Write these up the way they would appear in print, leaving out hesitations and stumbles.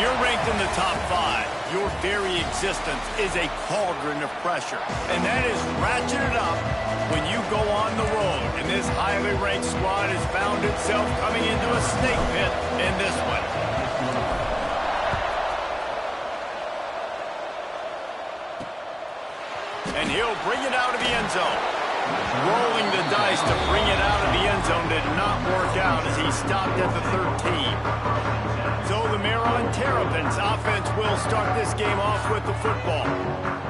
you're ranked in the top 5, your very existence is a cauldron of pressure. And that is ratcheted up when you go on the road. And this highly ranked squad has found itself coming into a snake pit in this one. And he'll bring it out of the end zone. Rolling the dice to bring it out of the end zone did not work out as he stopped at the 13. So the Maryland Terrapins offense will start this game off with the football.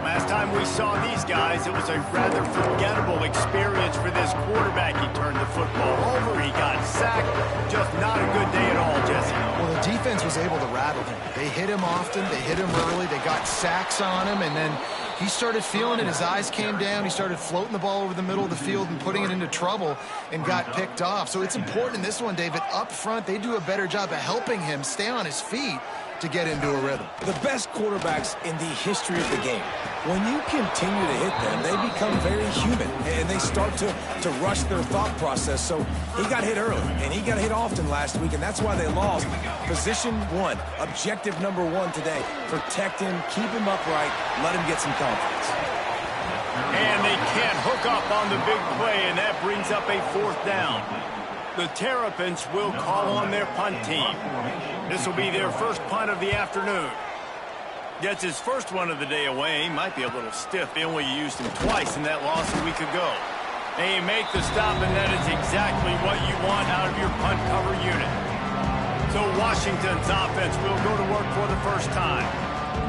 Last time we saw these guys, it was a rather forgettable experience for this quarterback. He turned the football over, he got sacked. Just not a good day at all, Jesse. Well, the defense was able to rattle him. They hit him often, they hit him early, they got sacks on him, and then he started feeling it. His eyes came down. He started floating the ball over the middle of the field and putting it into trouble and got picked off. So it's important in this one, David. Up front, they do a better job of helping him stay on his feet to get into a rhythm. The best quarterbacks in the history of the game, when you continue to hit them, they become very human, and they start to rush their thought process. So he got hit early, and he got hit often last week, and that's why they lost. Position 1, objective number 1 today. Protect him, keep him upright, let him get some confidence. And they can't hook up on the big play, and that brings up a 4th down. The Terrapins will call on their punt team. This will be their first punt of the afternoon. Gets his first one of the day away. Might be a little stiff. They only used him twice in that loss a week ago. They make the stop, and that is exactly what you want out of your punt cover unit. So Washington's offense will go to work for the first time.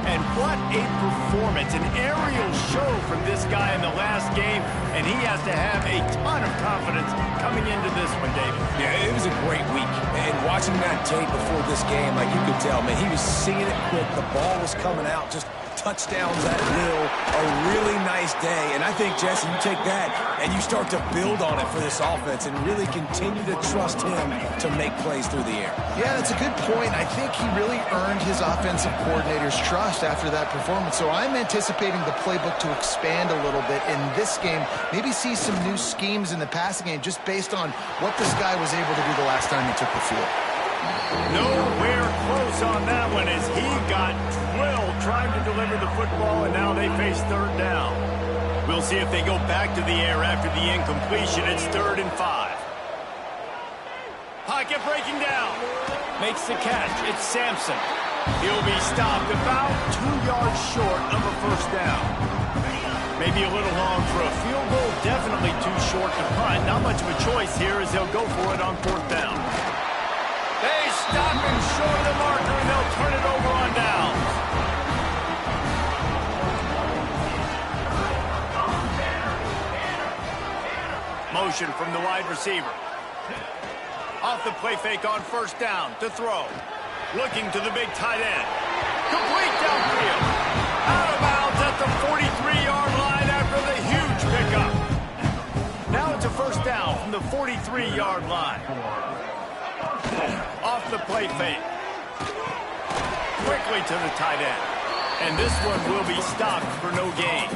And what a performance, an aerial show from this guy in the last game, and he has to have a ton of confidence coming into this one, David. Yeah, it was a great week, and watching that tape before this game, like you could tell, man, he was seeing it quick, the ball was coming out, just touchdowns at will, a really nice day, and I think, Jesse, you take that and you start to build on it for this offense and really continue to trust him to make plays through the air. Yeah, that's a good point. I think he really earned his offensive coordinator's trust after that performance, so I'm anticipating the playbook to expand a little bit in this game, maybe see some new schemes in the passing game just based on what this guy was able to do the last time he took the field. Nowhere close on that one as he got twirled trying to deliver the football, and now they face 3rd down. We'll see if they go back to the air after the incompletion. It's 3rd and 5. Pocket breaking down. Makes the catch. It's Sampson. He'll be stopped about 2 yards short of a first down. Maybe a little long for a field goal. Definitely too short to punt. Not much of a choice here as they'll go for it on 4th down. They stop him short of the marker, and they'll turn it over on down. Motion from the wide receiver. Off the play fake on 1st down to throw. Looking to the big tight end. Complete downfield. Out of bounds at the 43-yard line after the huge pickup. Now it's a 1st down from the 43-yard line. Off the play fake. Quickly to the tight end. And this one will be stopped for no gain.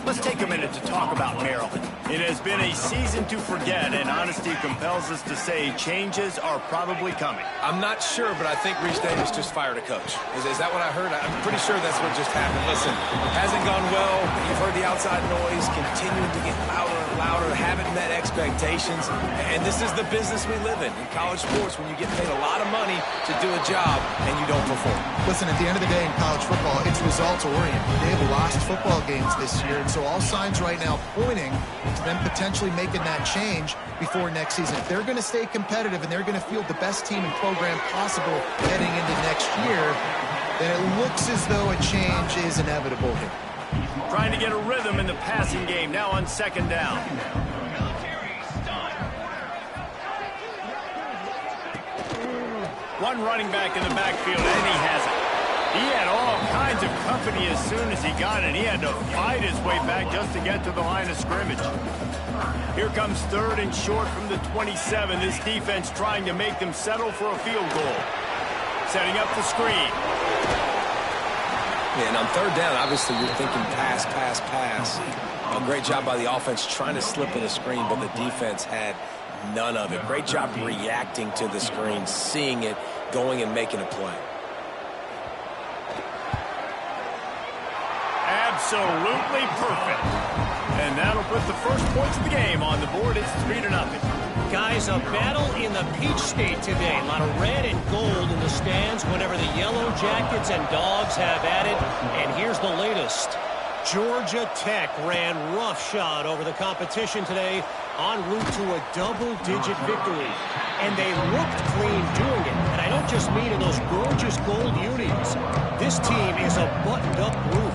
Let's take a minute to talk about Maryland. It has been a season to forget, and honesty compels us to say changes are probably coming. I'm not sure, but I think Reese Davis just fired a coach. Is that what I heard? I'm pretty sure that's what just happened. Listen, hasn't gone well. You've heard the outside noise, continuing to get louder and louder, haven't met expectations. And this is the business we live in college sports, when you get paid a lot of money to do a job and you don't perform. Listen, at the end of the day in college football, it's results-oriented. They have lost football games this year, and so all signs right now pointing to them potentially making that change before next season. If they're going to stay competitive and they're going to field the best team and program possible heading into next year, then it looks as though a change is inevitable here. Trying to get a rhythm in the passing game now on 2nd down. One running back in the backfield, and he has it. He had all kinds of company as soon as he got it. He had to fight his way back just to get to the line of scrimmage. Here comes 3rd and short from the 27. This defense trying to make them settle for a field goal. Setting up the screen. Yeah, and on 3rd down, obviously you're thinking pass, pass, pass. A great job by the offense trying to slip in a screen, but the defense had none of it. Great job reacting to the screen, seeing it, going and making a play. Absolutely perfect. And that'll put the first points of the game on the board. It's 3-0. Guys, a battle in the Peach State today. A lot of red and gold in the stands whenever the Yellow Jackets and Dogs have at it. And here's the latest. Georgia Tech ran roughshod over the competition today, en route to a double-digit victory. And they looked clean doing it. And I don't just mean in those gorgeous gold unis. This team is a buttoned-up group.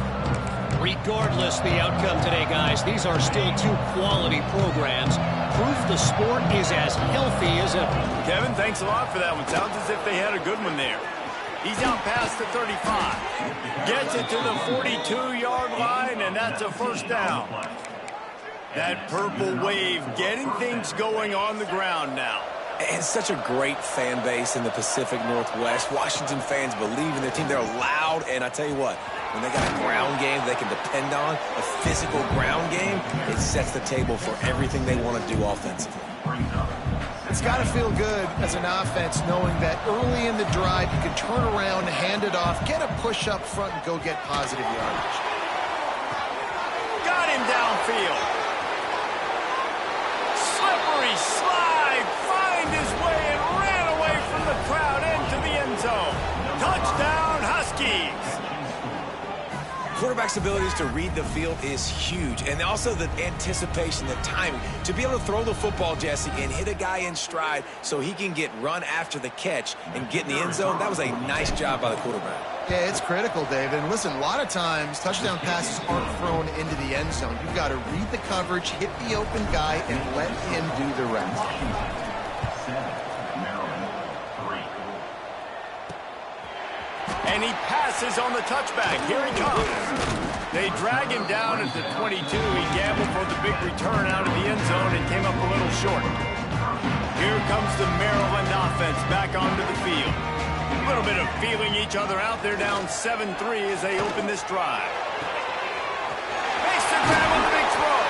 Regardless the outcome today, guys, these are still two quality programs. Proof the sport is as healthy as ever. Kevin, thanks a lot for that one. Sounds as if they had a good one there. He's out past the 35. Gets it to the 42-yard line, and that's a first down. That purple wave getting things going on the ground now. And such a great fan base in the Pacific Northwest. Washington fans believe in their team. They're loud, and I tell you what, when they got a ground game they can depend on, a physical ground game, it sets the table for everything they want to do offensively. It's got to feel good as an offense knowing that early in the drive you can turn around, hand it off, get a push up front, and go get positive yardage. Got him downfield. Slippery slide, find his way and ran away from the crowd into the end zone. Touchdown, Huskies. Quarterback's abilities to read the field is huge, and also the anticipation, the timing. To be able to throw the football, Jesse, and hit a guy in stride so he can get run after the catch and get in the end zone, that was a nice job by the quarterback. Yeah, it's critical, David. And listen, a lot of times touchdown passes aren't thrown into the end zone. You've got to read the coverage, hit the open guy, and let him do the rest. And he passes on the touchback. Here he comes. They drag him down at the 22. He gambled for the big return out of the end zone and came up a little short. Here comes the Maryland offense back onto the field. A little bit of feeling each other out. They're down 7-3 as they open this drive. Makes the grab on the big throw.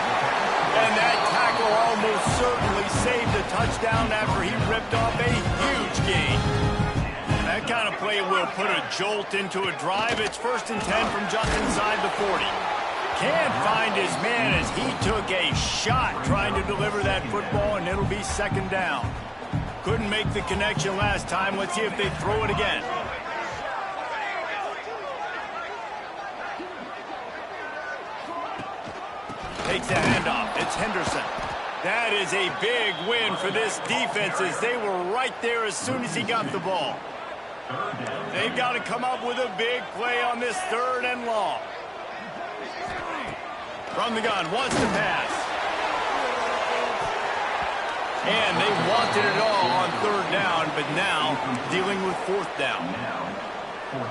And that tackle almost certainly saved the touchdown after he ripped off a huge gain. That kind of play will put a jolt into a drive. It's 1st and 10 from just inside the 40. Can't find his man as he took a shot trying to deliver that football, and it'll be 2nd down. Couldn't make the connection last time. Let's see if they throw it again. Takes the handoff. It's Henderson. That is a big win for this defense as they were right there as soon as he got the ball. They've got to come up with a big play on this 3rd and long. From the gun, wants to pass. And they wanted it all on 3rd down, but now dealing with 4th down.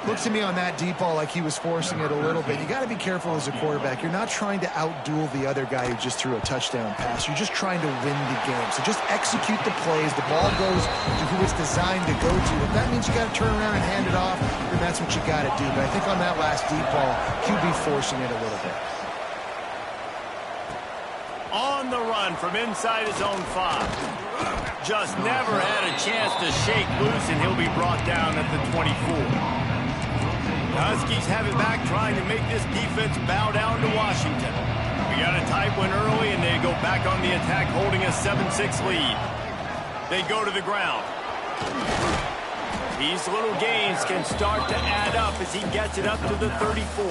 Looks to me on that deep ball like he was forcing it a little bit. You got to be careful as a quarterback. You're not trying to outduel the other guy who just threw a touchdown pass. You're just trying to win the game. So just execute the plays. The ball goes to who it's designed to go to. If that means you got to turn around and hand it off, then that's what you got to do. But I think on that last deep ball, QB forcing it a little bit. On the run from inside his own 5. Just never had a chance to shake loose, and he'll be brought down at the 24. The Huskies have it back, trying to make this defense bow down to Washington. We got a tight one early, and they go back on the attack, holding a 7-6 lead. They go to the ground. These little gains can start to add up as he gets it up to the 34.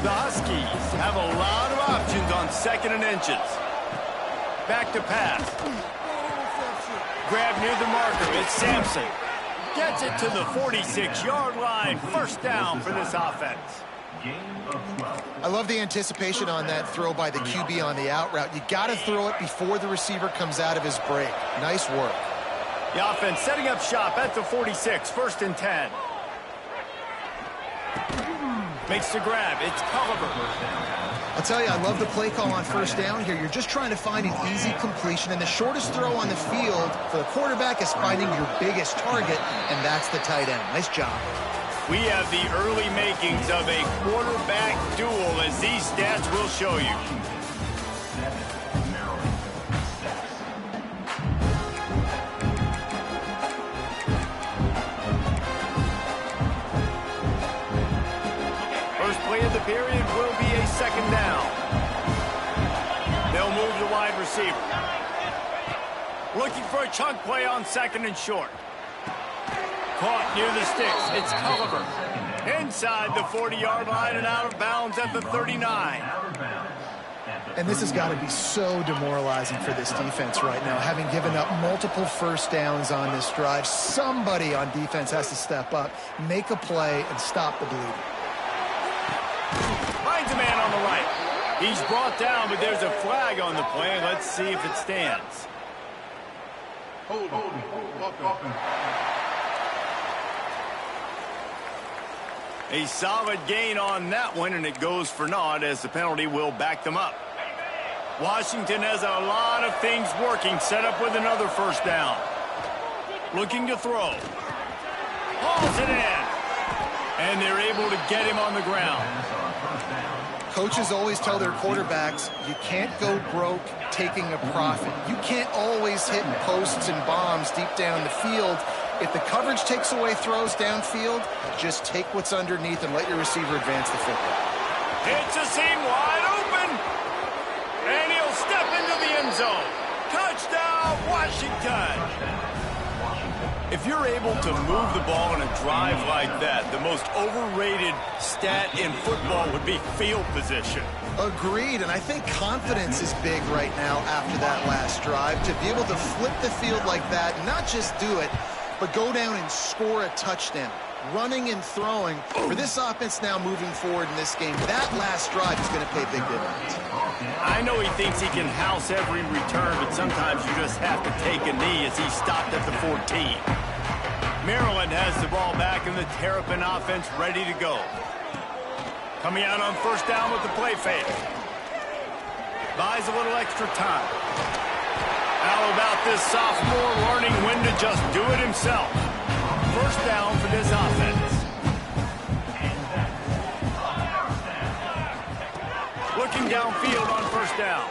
The Huskies have a lot of options on 2nd and inches. Back to pass. Grab near the marker. It's Sampson. Gets it to the 46-yard line. 1st down for this offense. I love the anticipation on that throw by the QB on the out route. You got to throw it before the receiver comes out of his break. Nice work. The offense setting up shop at the 46. 1st and 10. Makes the grab. It's Culliver. I'll tell you, I love the play call on 1st down here. You're just trying to find an easy completion, and the shortest throw on the field for the quarterback is finding your biggest target, and that's the tight end. Nice job. We have the early makings of a quarterback duel, as these stats will show you. First play of the period will be a second down. They'll move the wide receiver. Looking for a chunk play on second and short. Caught near the sticks. It's Culliver. Inside the 40-yard line and out of bounds at the 39. And this has got to be so demoralizing for this defense right now, having given up multiple first downs on this drive. Somebody on defense has to step up, make a play, and stop the bleeding. Finds a man on the right. He's brought down, but there's a flag on the play. Let's see if it stands. A solid gain on that one, and it goes for naught as the penalty will back them up. Washington has a lot of things working, set up with another first down. Looking to throw. Hauls it in. And they're able to get him on the ground. Coaches always tell their quarterbacks, you can't go broke taking a profit. You can't always hit posts and bombs deep down the field. If the coverage takes away throws downfield, just take what's underneath and let your receiver advance the football. Hits a seam wide open. And he'll step into the end zone. Touchdown, Washington. If you're able to move the ball in a drive like that, the most overrated stat in football would be field position. Agreed, and I think confidence is big right now after that last drive. To be able to flip the field like that, not just do it, but go down and score a touchdown. Running and throwing, for this offense now moving forward in this game, that last drive is going to pay big dividends. I know he thinks he can house every return, but sometimes you just have to take a knee as he stopped at the 14. Maryland has the ball back and the Terrapin offense ready to go. Coming out on first down with the play fake. Buys a little extra time. How about this sophomore learning when to just do it himself? First down for this offense. Looking downfield on first down.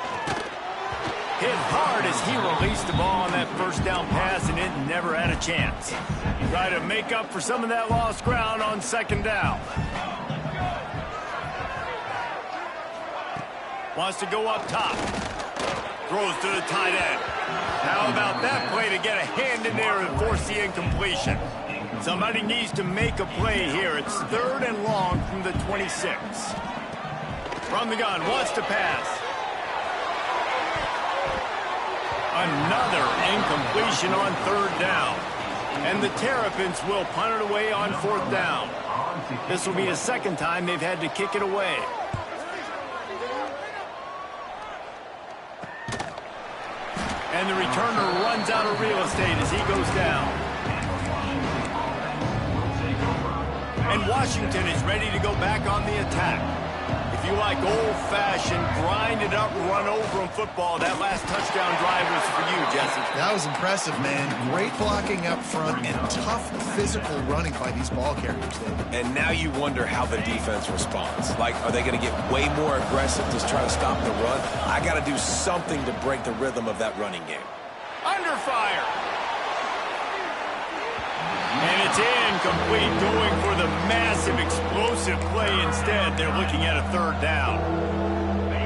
Hit hard as he released the ball on that first down pass, and it never had a chance. Try to make up for some of that lost ground on second down. Wants to go up top. Throws to the tight end. How about that play to get a hand in there and force the incompletion? Somebody needs to make a play here. It's third and long from the 26. From the gun, wants to pass. Another incompletion on third down. And the Terrapins will punt it away on fourth down. This will be the second time they've had to kick it away. And the returner runs out of real estate as he goes down. And Washington is ready to go back on the attack. If you like old-fashioned, grind-it-up, run-over-'em football, that last touchdown drive was for you, Jesse. That was impressive, man. Great blocking up front and tough physical running by these ball carriers, David. And now you wonder how the defense responds. Like, are they going to get way more aggressive to try to stop the run? I got to do something to break the rhythm of that running game. Under fire. And it's incomplete, going for the massive explosive play instead. They're looking at a third down.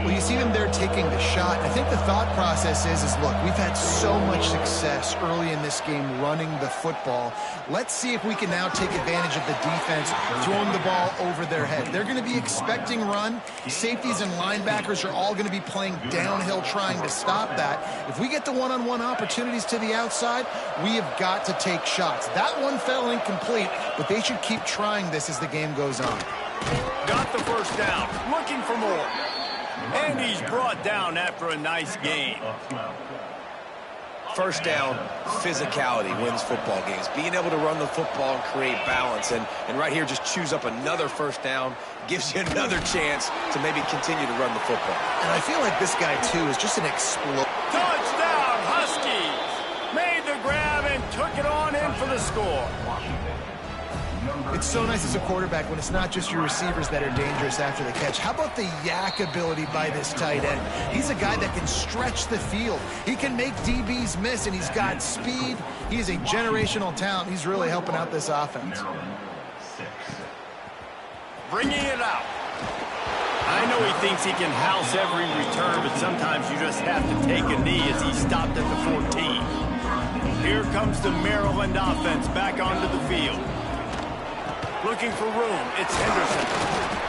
Well, you see them there taking the shot. I think the thought process is look, we've had so much success early in this game running the football. Let's see if we can now take advantage of the defense throwing the ball over their head. They're going to be expecting run. Safeties and linebackers are all going to be playing downhill trying to stop that. If we get the one-on-one opportunities to the outside, we have got to take shots. That one fell incomplete, but they should keep trying this as the game goes on. Got the first down, looking for more. And he's brought down after a nice game. First down, physicality wins football games. Being able to run the football and create balance. And right here, just choose up another first down, gives you another chance to maybe continue to run the football. And I feel like this guy, too, is just an explosion. Touchdown, Huskies! Made the grab and took it on in for the score. It's so nice as a quarterback when it's not just your receivers that are dangerous after the catch. How about the yak ability by this tight end? He's a guy that can stretch the field. He can make DBs miss, and he's got speed. He is a generational talent. He's really helping out this offense. Bringing it out. I know he thinks he can house every return, but sometimes you just have to take a knee as he stopped at the 14. Here comes the Maryland offense back onto the field. Looking for room, it's Henderson.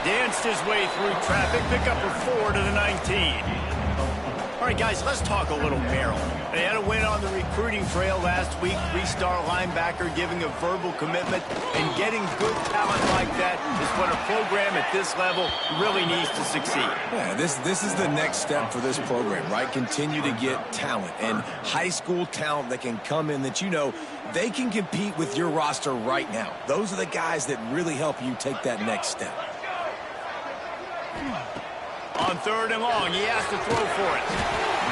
Danced his way through traffic, pick up a 4 to the 19. All right, guys, let's talk a little Maryland. They had a win on the recruiting trail last week. 3-star linebacker giving a verbal commitment, and getting good talent like that is what a program at this level really needs to succeed. Yeah, this is the next step for this program, right? Continue to get talent and high school talent that can come in that you know they can compete with your roster right now. Those are the guys that really help you take that next step. On 3rd and long, he has to throw for it.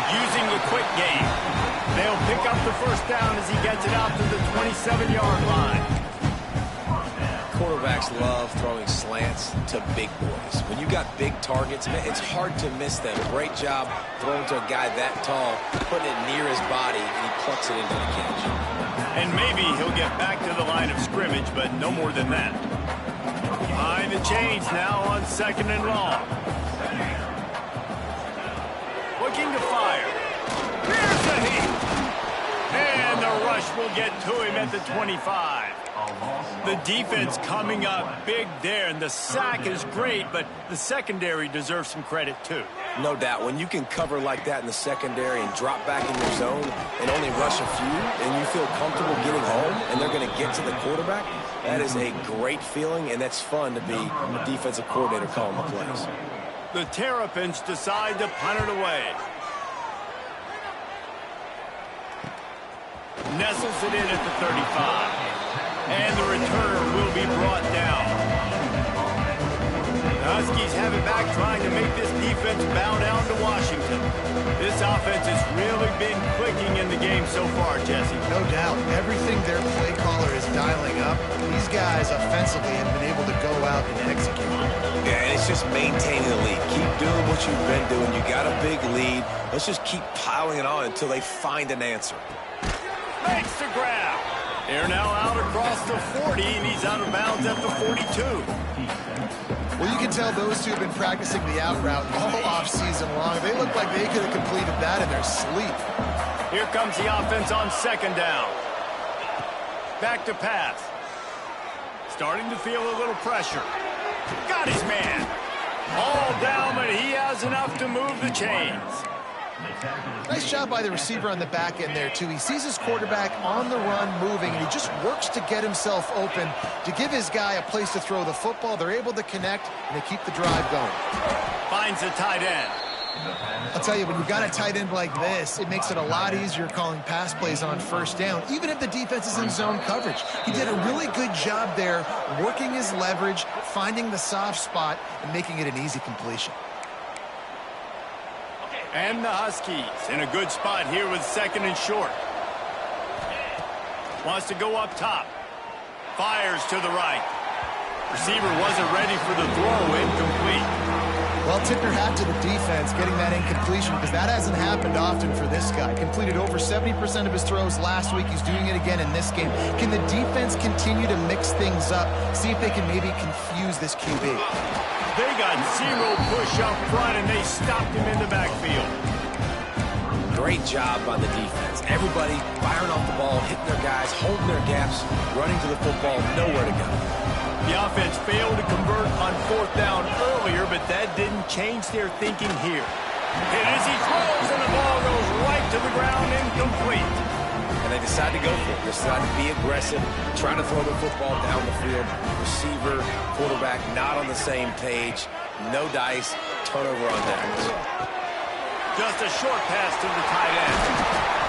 Using the quick game. They'll pick up the first down as he gets it out to the 27-yard line. Quarterbacks love throwing slants to big boys. When you got big targets, man, it's hard to miss them. Great job throwing to a guy that tall, putting it near his body, and he plucks it into the catch. And maybe he'll get back to the line of scrimmage, but no more than that. Behind the chains now on 2nd and long. Looking to fire. Here's the heat. And the rush will get to him at the 25. The defense coming up big there, and the sack is great, but the secondary deserves some credit too. No doubt. When you can cover like that in the secondary and drop back in your zone and only rush a few, and you feel comfortable getting home, and they're going to get to the quarterback, that is a great feeling, and that's fun to be a defensive coordinator calling the plays. The Terrapins decide to punt it away. Nestles it in at the 35. And the returner will be brought down. The Huskies have it back, trying to make this defense bow down to Washington. This offense has really been clicking in the game so far, Jesse. No doubt. Everything their play caller is dialing up, these guys offensively have been able to go out and execute. Yeah, and it's just maintaining the lead. Keep doing what you've been doing. You got a big lead. Let's just keep piling it on until they find an answer. Makes the grab. They're now out across the 40, and he's out of bounds at the 42. Well, you can tell those two have been practicing the out route all off-season long. They look like they could have completed that in their sleep. Here comes the offense on 2nd down. Back to pass. Starting to feel a little pressure. Got his man. All down, but he has enough to move the chains. Nice job by the receiver on the back end there, too. He sees his quarterback on the run moving, and he just works to get himself open to give his guy a place to throw the football. They're able to connect, and they keep the drive going. Finds a tight end. I'll tell you, when you've got a tight end like this, it makes it a lot easier calling pass plays on 1st down, even if the defense is in zone coverage. He did a really good job there, working his leverage, finding the soft spot, and making it an easy completion. And the Huskies in a good spot here with 2nd and short. Wants to go up top. Fires to the right. Receiver wasn't ready for the throw, incomplete. Well, tip your hat to the defense getting that incompletion, because that hasn't happened often for this guy. Completed over 70% of his throws last week. He's doing it again in this game. Can the defense continue to mix things up, see if they can maybe confuse this QB? They got zero push up front, and they stopped him in the backfield. Great job by the defense. Everybody firing off the ball, hitting their guys, holding their gaps, running to the football, nowhere to go. The offense failed to convert on 4th down earlier, but that didn't change their thinking here. And as he throws, and the ball goes right to the ground, incomplete. And they decide to go for it. They decide to be aggressive, trying to throw the football down the field. Receiver, quarterback, not on the same page. No dice, turnover on downs. Just a short pass to the tight end.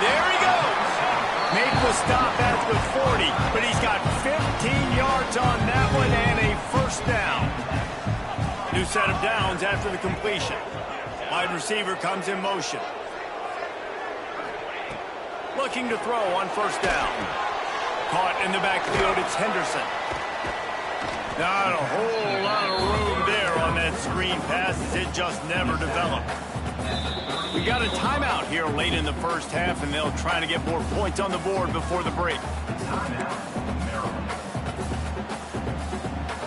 There he goes. Made the stop at the 40, but he's got 15 yards on that one and a 1st down. New set of downs after the completion. Wide receiver comes in motion. Looking to throw on 1st down. Caught in the backfield, it's Henderson. Not a whole lot of room there on that screen pass, as it just never developed. We got a timeout here late in the 1st half, and they'll try to get more points on the board before the break.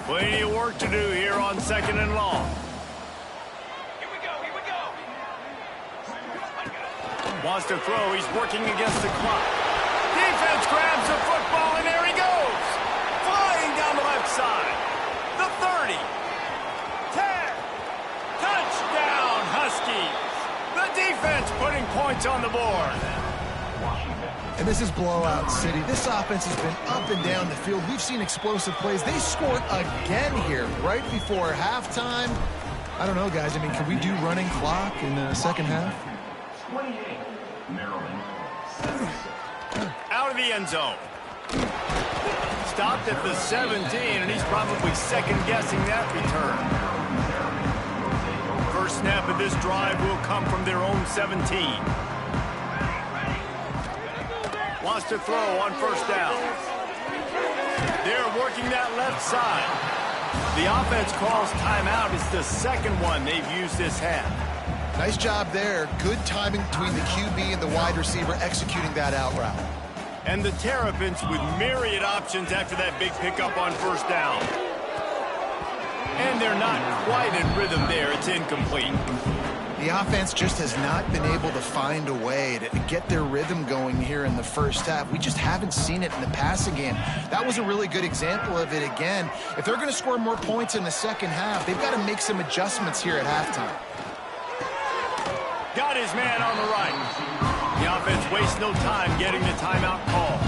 Plenty of work to do here on 2nd and long. Wants to throw. He's working against the clock. Defense grabs the football, and there he goes. Flying down the left side. The 30. 10. Touchdown, Huskies. The defense putting points on the board. And this is blowout city. This offense has been up and down the field. We've seen explosive plays. They scored again here right before halftime. I don't know, guys. I mean, can we do running clock in the second half? 28, Maryland. Out of the end zone. Stopped at the 17, and he's probably second-guessing that return. First snap of this drive will come from their own 17. Wants to throw on first down. They're working that left side. The offense calls timeout. It's the second one they've used this half. Nice job there. Good timing between the QB and the wide receiver executing that out route. And the Terrapins with myriad options after that big pickup on first down. And they're not quite in rhythm there. It's incomplete. The offense just has not been able to find a way to get their rhythm going here in the first half. We just haven't seen it in the passing game. That was a really good example of it again. If they're going to score more points in the second half, they've got to make some adjustments here at halftime. Got his man on the right. The offense wastes no time getting the timeout call.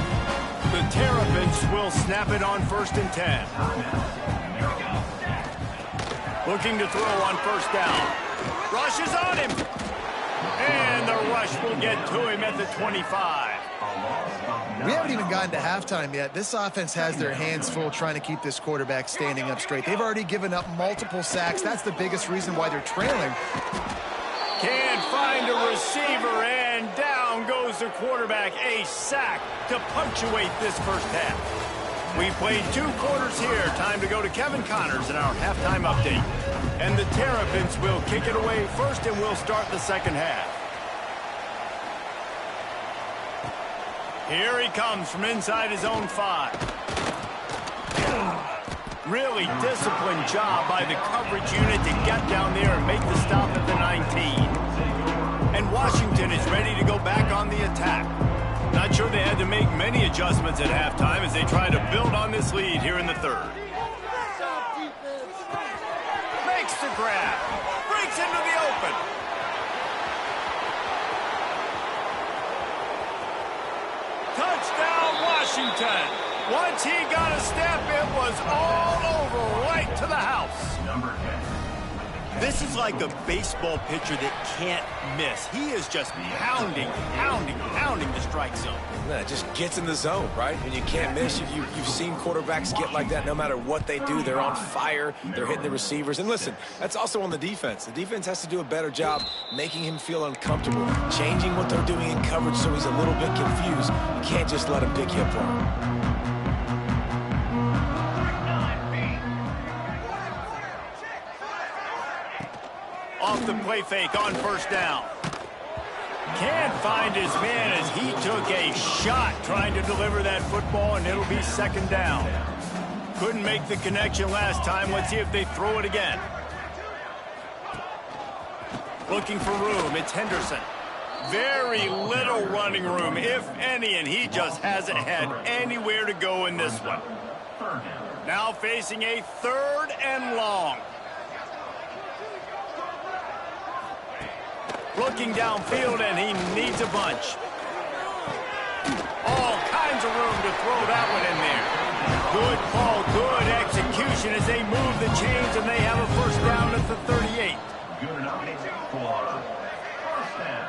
The Terrapins will snap it on 1st and 10. Looking to throw on first down. Rush is on him. And the rush will get to him at the 25. We haven't even gotten to halftime yet. This offense has their hands full trying to keep this quarterback standing up straight. They've already given up multiple sacks. That's the biggest reason why they're trailing. Can't find a receiver, and down goes the quarterback. A sack to punctuate this first half. We played 2 quarters here. Time to go to Kevin Connors in our halftime update. And the Terrapins will kick it away first, and we'll start the second half. Here he comes from inside his own 5. Really disciplined job by the coverage unit to get down there and make the stop at the 19. And Washington is ready to go back on the attack. Not sure they had to make many adjustments at halftime as they try to build on this lead here in the third. Makes the grab. Breaks into the open. Touchdown, Washington. Once he got a step, it was all over right to the house. Number 10. This is like a baseball pitcher that can't miss. He is just pounding the strike zone. Yeah, it just gets in the zone, right? When you can't miss, you've seen quarterbacks get like that no matter what they do. They're on fire. They're hitting the receivers. And listen, that's also on the defense. The defense has to do a better job making him feel uncomfortable, changing what they're doing in coverage so he's a little bit confused. You can't just let him pick you apart. Off the play fake on first down. Can't find his man as he took a shot trying to deliver that football, and it'll be second down. Couldn't make the connection last time. Let's see if they throw it again. Looking for room. It's Henderson. Very little running room, if any, and he just hasn't had anywhere to go in this one. Now facing a 3rd and long. Looking downfield, and he needs a bunch. All kinds of room to throw that one in there. Good call, good execution as they move the chains, and they have a first down at the 38. Good enough for first down.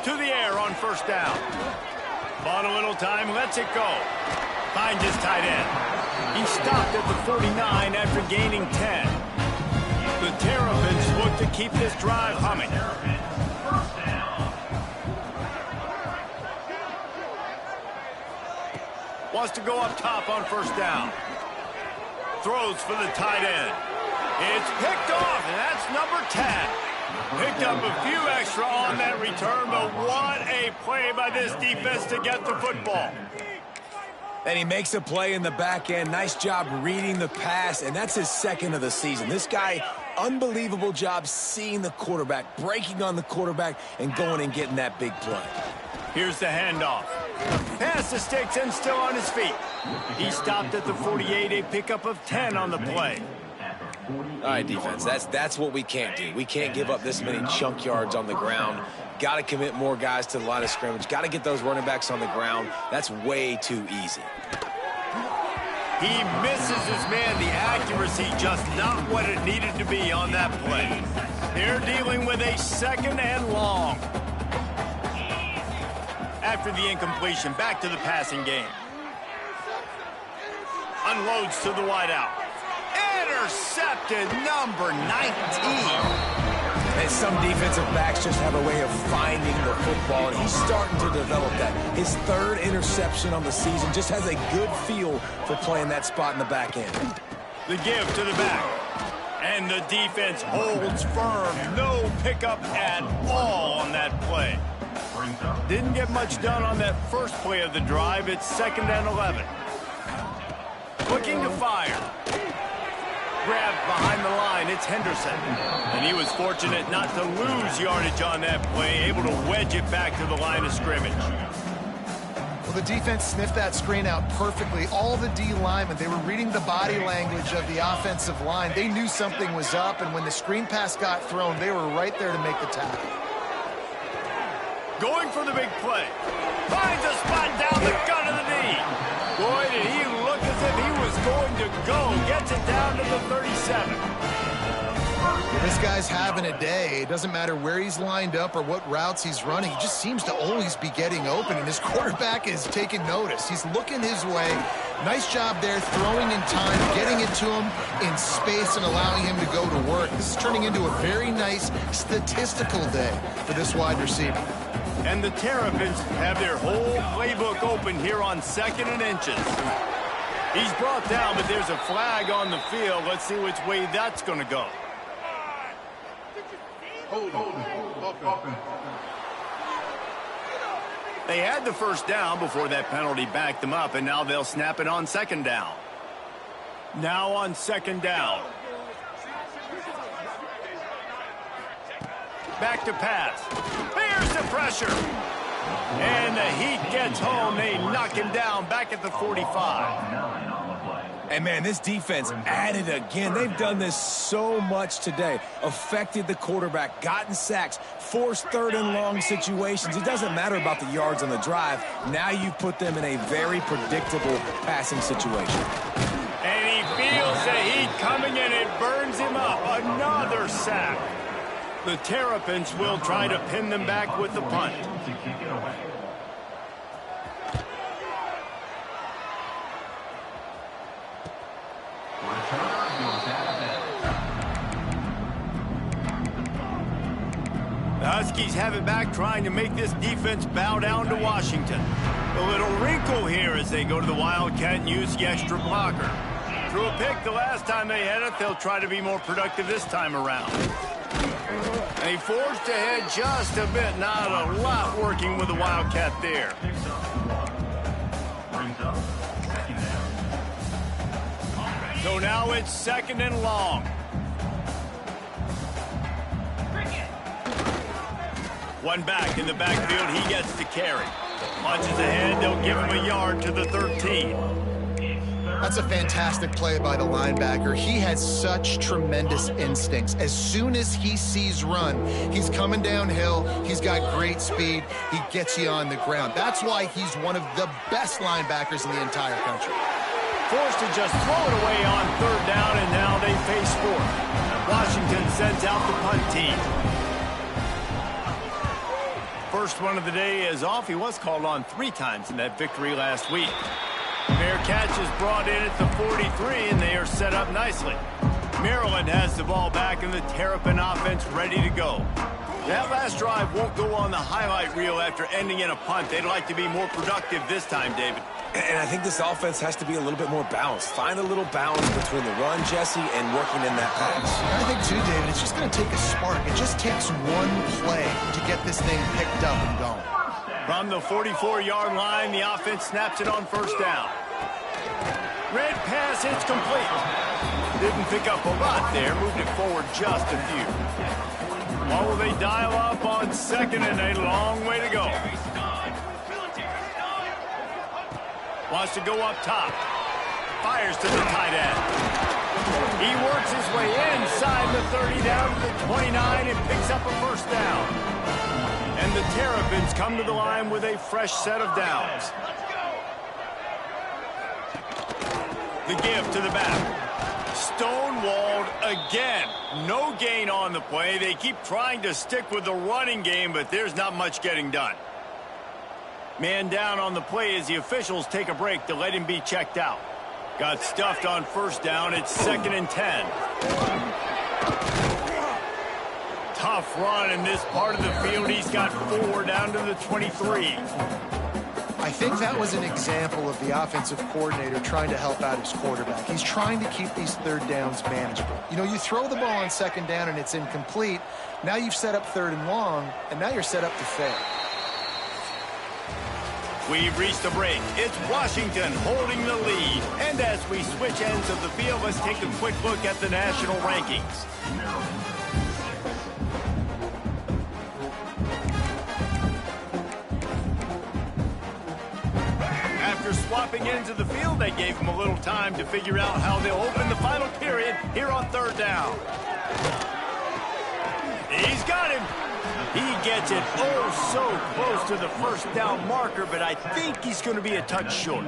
To the air on first down. Bought a little time, lets it go. Finds his tight end. He stopped at the 49 after gaining 10. The Terrapins look to keep this drive humming. Wants to go up top on first down. Throws for the tight end. It's picked off, and that's number 10. Picked up a few extra on that return, but what a play by this defense to get the football. And he makes a play in the back end. Nice job reading the pass, and that's his second of the season. This guy, unbelievable job seeing the quarterback, breaking on the quarterback, and going and getting that big play. Here's the handoff. Pass the sticks and still on his feet. He stopped at the 48, a pickup of 10 on the play. All right, defense, that's what we can't do. We can't give up this many chunk yards on the ground. Got to commit more guys to the line of scrimmage. Got to get those running backs on the ground. That's way too easy. He misses his man. The accuracy just not what it needed to be on that play. They're dealing with a second and long. After the incompletion, back to the passing game. Unloads to the wideout. Intercepted, number 19. And some defensive backs just have a way of finding the football, and he's starting to develop that. His third interception on the season, just has a good feel for playing that spot in the back end. The give to the back. And the defense holds firm. No pickup at all on that play. Didn't get much done on that first play of the drive. It's 2nd and 11. Looking to fire. Grabbed behind the line, it's Henderson. And he was fortunate not to lose yardage on that play, able to wedge it back to the line of scrimmage. Well, the defense sniffed that screen out perfectly. All the D linemen, they were reading the body language of the offensive line. They knew something was up, and when the screen pass got thrown, they were right there to make the tackle. Going for the big play. Finds a spot down the gut of the knee. Boy, did he look as if he was going to go. Gets it down to the 37. This guy's having a day. It doesn't matter where he's lined up or what routes he's running. He just seems to always be getting open, and his quarterback is taking notice. He's looking his way. Nice job there, throwing in time, getting it to him in space, and allowing him to go to work. This is turning into a very nice statistical day for this wide receiver. And the Terrapins have their whole playbook open here on 2nd and inches. He's brought down, but there's a flag on the field. Let's see which way that's going to go. They had the first down before that penalty backed them up, and now they'll snap it on 2nd down. Now on 2nd down. Back to pass. Here's the pressure. And the Heat gets home. They knock him down back at the 45. And, man, this defense added again. They've done this so much today. Affected the quarterback, gotten sacks, forced 3rd and long situations. It doesn't matter about the yards on the drive. Now you've put them in a very predictable passing situation. And he feels the heat coming, and it burns him up. Another sack. The Terrapins will try to pin them back with the punt. The Huskies have it back, trying to make this defense bow down to Washington. A little wrinkle here as they go to the Wildcat and use the extra blocker. Threw a pick the last time they had it. They'll try to be more productive this time around. And he forged ahead just a bit. Not a lot working with the Wildcat there. So now it's 2nd and long. One back in the backfield. He gets the carry. Punches ahead. They'll give him a yard to the 13. That's a fantastic play by the linebacker. He has such tremendous instincts. As soon as he sees run, he's coming downhill. He's got great speed. He gets you on the ground. That's why he's one of the best linebackers in the entire country. Forced to just throw it away on 3rd down, and now they face 4th. Washington sends out the punt team. First one of the day is off. He was called on 3 times in that victory last week. Fair catch is brought in at the 43, and they are set up nicely. Maryland has the ball back, and the Terrapin offense ready to go. That last drive won't go on the highlight reel after ending in a punt. They'd like to be more productive this time, David. And I think this offense has to be a little bit more balanced. Find a little balance between the run, Jesse, and working in that pass. I think, too, David, it's just going to take a spark. It just takes one play to get this thing picked up and going. From the 44-yard line, the offense snaps it on 1st down. Red pass, it's complete. Didn't pick up a lot there, moved it forward just a few. What will they dial up on second and a long way to go? Wants to go up top. Fires to the tight end. He works his way inside the 30 down to the 29 and picks up a first down. And the Terrapins come to the line with a fresh set of downs. The give to the back. Stonewalled again. No gain on the play. They keep trying to stick with the running game, but there's not much getting done. Man down on the play as the officials take a break to let him be checked out. Got stuffed on first down. It's 2nd and 10. Tough run in this part of the field. He's got 4 down to the 23. I think that was an example of the offensive coordinator trying to help out his quarterback. He's trying to keep these third downs manageable. You know, you throw the ball on second down and it's incomplete. Now you've set up 3rd and long, and now you're set up to fail. We've reached the break. It's Washington holding the lead. And as we switch ends of the field, let's take a quick look at the national rankings. After swapping ends of the field, they gave him a little time to figure out how they'll open the final period here on 3rd down. He's got him. He gets it oh so close to the first down marker, but I think he's going to be a touch short.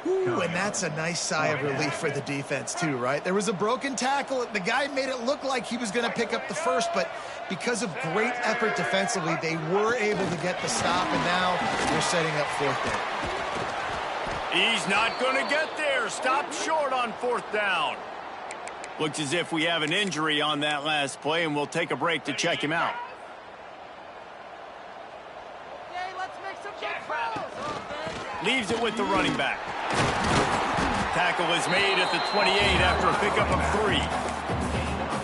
Ooh, and that's a nice sigh of relief for the defense too, right? There was a broken tackle. The guy made it look like he was going to pick up the first, but because of great effort defensively, they were able to get the stop, and now they're setting up 4th down. He's not going to get there. Stopped short on 4th down. Looks as if we have an injury on that last play, and we'll take a break to check him out. Leaves it with the running back. Tackle is made at the 28 after a pickup of 3.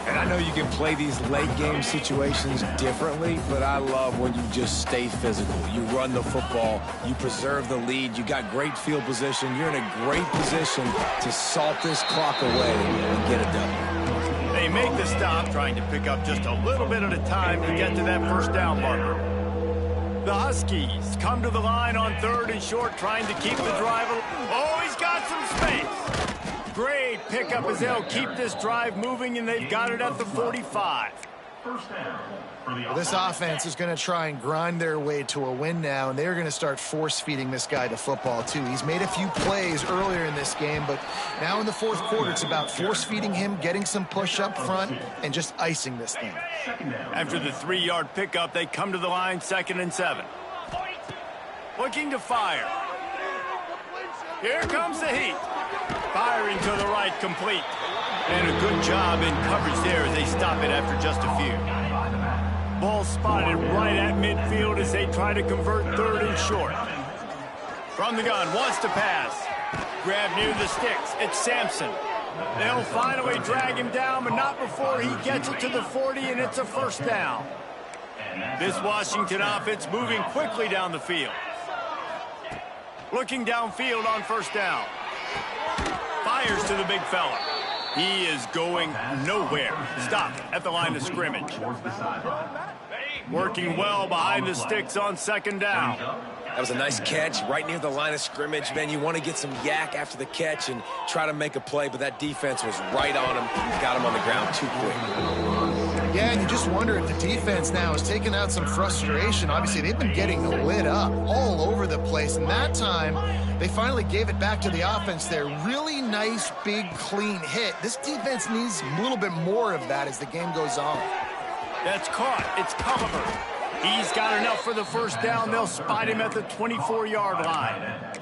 And I know you can play these late game situations differently, but I love when you just stay physical. You run the football, you preserve the lead, you got great field position, you're in a great position to salt this clock away and get it done. They make the stop, trying to pick up just a little bit at a time to get to that first down marker. The Huskies come to the line on 3rd and short, trying to keep the drive. Oh, he's got some space. Great pickup as they'll keep this drive moving, and they've got it at the 45. Well, this offense is going to try and grind their way to a win now, and they're going to start force-feeding this guy the football, too. He's made a few plays earlier in this game, but now in the 4th quarter, it's about force-feeding him, getting some push up front, and just icing this thing. After the 3-yard pickup, they come to the line 2nd and 7. Looking to fire. Here comes the heat. Firing to the right, complete. And a good job in coverage there as they stop it after just a few. Ball spotted right at midfield as they try to convert 3rd and short. From the gun, wants to pass. Grab near the sticks. It's Sampson. They'll finally drag him down, but not before he gets it to the 40, and it's a first down. This Washington offense moving quickly down the field. Looking downfield on first down. Fires to the big fella. He is going nowhere. Stopped at the line of scrimmage. Working well behind the sticks on 2nd down. That was a nice catch right near the line of scrimmage. Man, you want to get some yak after the catch and try to make a play, but that defense was right on him. Got him on the ground too quick. Yeah, and you just wonder if the defense now is taking out some frustration. Obviously, they've been getting lit up all over the place, and that time they finally gave it back to the offense there. Really nice, big, clean hit. This defense needs a little bit more of that as the game goes on. That's caught. It's Culliver. He's got enough for the first down. They'll spot him at the 24-yard line.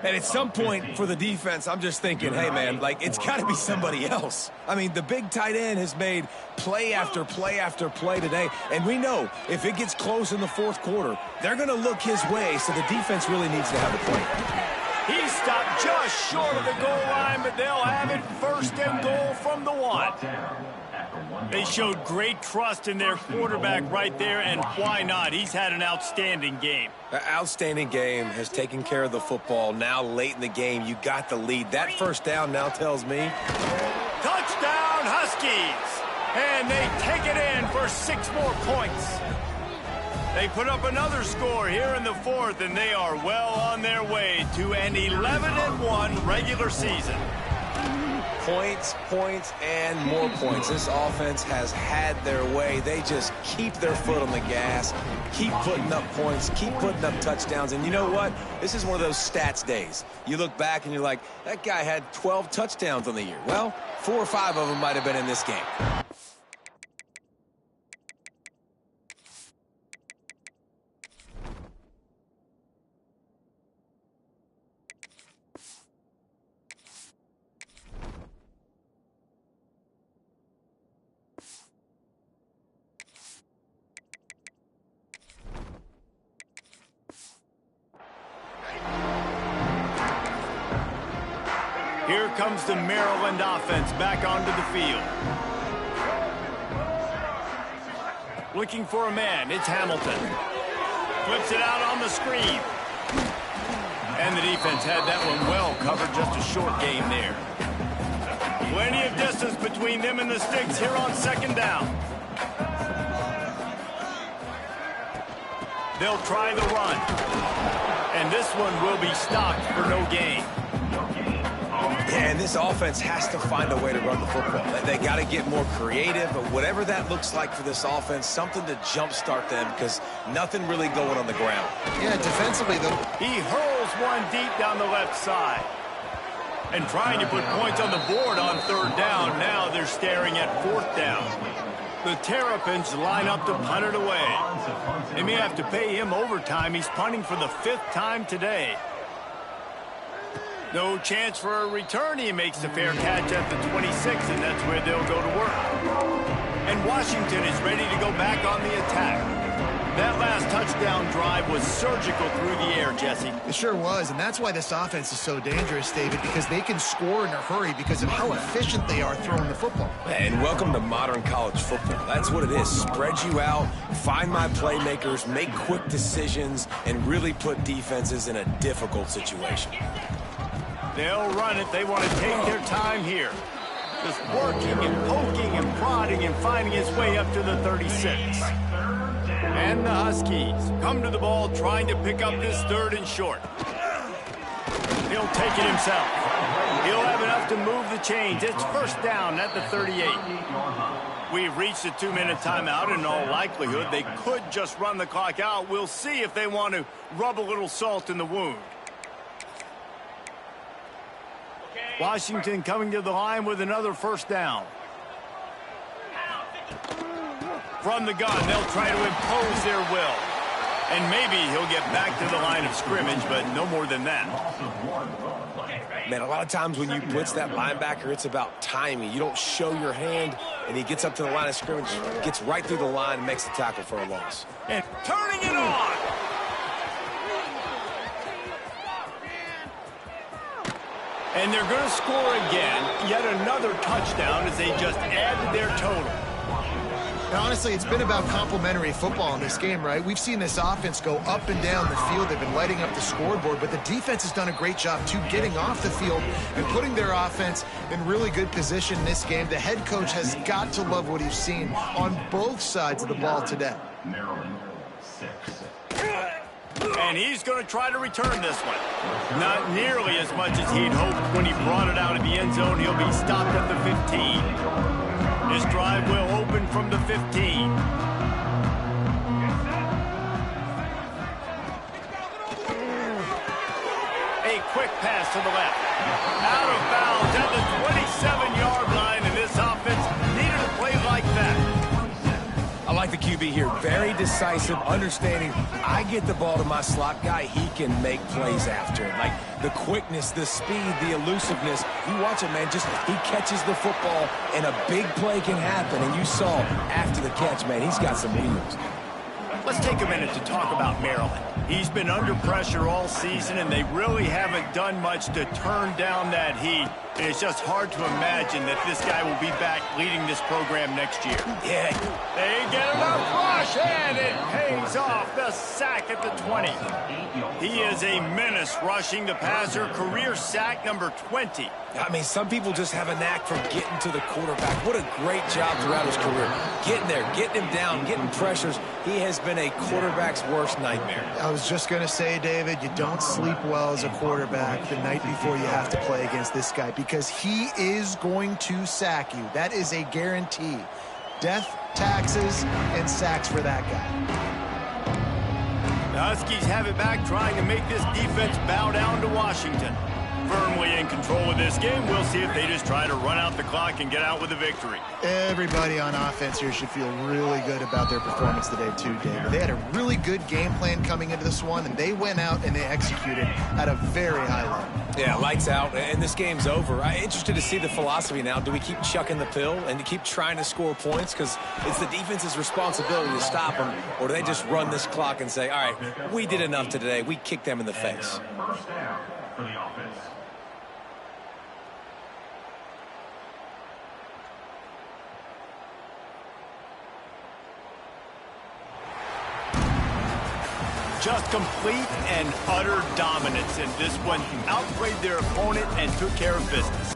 And at some point for the defense, I'm just thinking, hey, man, like, it's got to be somebody else. I mean, the big tight end has made play after play after play today. And we know if it gets close in the 4th quarter, they're going to look his way, so the defense really needs to have a plan. He stopped just short of the goal line, but they'll have it first and goal from the 1. They showed great trust in their quarterback right there, and why not? He's had an outstanding game. An outstanding game, has taken care of the football. Now late in the game, you got the lead. That first down now tells me. Touchdown, Huskies! And they take it in for 6 more points. They put up another score here in the 4th, and they are well on their way to an 11-1 regular season. Points, points, and more points. This offense has had their way. They just keep their foot on the gas, keep putting up points, keep putting up touchdowns. And you know what? This is one of those stats days. You look back and you're like, that guy had 12 touchdowns on the year. Well, 4 or 5 of them might have been in this game. Here comes the Maryland offense back onto the field. Looking for a man, it's Hamilton. Flips it out on the screen. And the defense had that one well covered, just a short game there. Plenty of distance between them and the sticks here on 2nd down. They'll try the run. And this one will be stopped for no gain. And this offense has to find a way to run the football. They got to get more creative, but whatever that looks like for this offense, something to jumpstart them because nothing really going on the ground. Yeah, defensively, though. He hurls one deep down the left side. And trying to put points on the board on 3rd down. Now they're staring at 4th down. The Terrapins line up to punt it away. They may have to pay him overtime. He's punting for the 5th time today. No chance for a return. He makes the fair catch at the 26, and that's where they'll go to work. And Washington is ready to go back on the attack. That last touchdown drive was surgical through the air, Jesse. It sure was, and that's why this offense is so dangerous, David, because they can score in a hurry because of how efficient they are throwing the football. And welcome to modern college football. That's what it is. Spread you out, find my playmakers, make quick decisions, and really put defenses in a difficult situation. They'll run it. They want to take their time here. Just working and poking and prodding and finding his way up to the 36. And the Huskies come to the ball trying to pick up this 3rd and short. He'll take it himself. He'll have enough to move the chains. It's 1st down at the 38. We've reached a 2-minute timeout. In all likelihood, they could just run the clock out. We'll see if they want to rub a little salt in the wound. Washington coming to the line with another 1st down. From the gun, they'll try to impose their will. And maybe he'll get back to the line of scrimmage, but no more than that. Man, a lot of times when you blitz that linebacker, it's about timing. You don't show your hand, and he gets up to the line of scrimmage, gets right through the line, and makes the tackle for a loss. And turning it on! And they're going to score again, yet another touchdown as they just added their total. And honestly, it's been about complementary football in this game, right? We've seen this offense go up and down the field. They've been lighting up the scoreboard, but the defense has done a great job, too, getting off the field and putting their offense in really good position in this game. The head coach has got to love what he's seen on both sides of the ball today. Maryland 6. And he's going to try to return this one. Not nearly as much as he'd hoped when he brought it out of the end zone. He'll be stopped at the 15. This drive will open from the 15. A quick pass to the left. Out of bounds at the 27-yard line, and this offense needed a play like that. I like the QB here. Very decisive, understanding I get the ball to my slot guy, he can make plays after it. Like the quickness, the speed, the elusiveness. You watch it, man, just he catches the football and a big play can happen. And you saw after the catch, man, he's got some wheels. Let's take a minute to talk about Maryland. He's been under pressure all season, and they really haven't done much to turn down that heat. And it's just hard to imagine that this guy will be back leading this program next year. Yeah. They get enough rush, and it pays off. The sack at the 20. He is a menace rushing the passer. Career sack number 20. I mean, some people just have a knack for getting to the quarterback. What a great job throughout his career. Getting there, getting him down, getting pressures. He has been a quarterback's worst nightmare. I was just going to say, David, you don't sleep well as a quarterback the night before you have to play against this guy because he is going to sack you. That is a guarantee. Death, taxes, and sacks for that guy. The Huskies have it back, trying to make this defense bow down to Washington. Firmly in control of this game. We'll see if they just try to run out the clock and get out with a victory. Everybody on offense here should feel really good about their performance today too, David. They had a really good game plan coming into this one, and they went out and they executed at a very high level. Yeah, lights out, and this game's over. I'm interested to see the philosophy now. Do we keep chucking the pill and to keep trying to score points? Because it's the defense's responsibility to stop them, or do they just run this clock and say, all right, we did enough today. We kicked them in the face. First down for the offense. Just complete and utter dominance in this one. Outplayed their opponent and took care of business.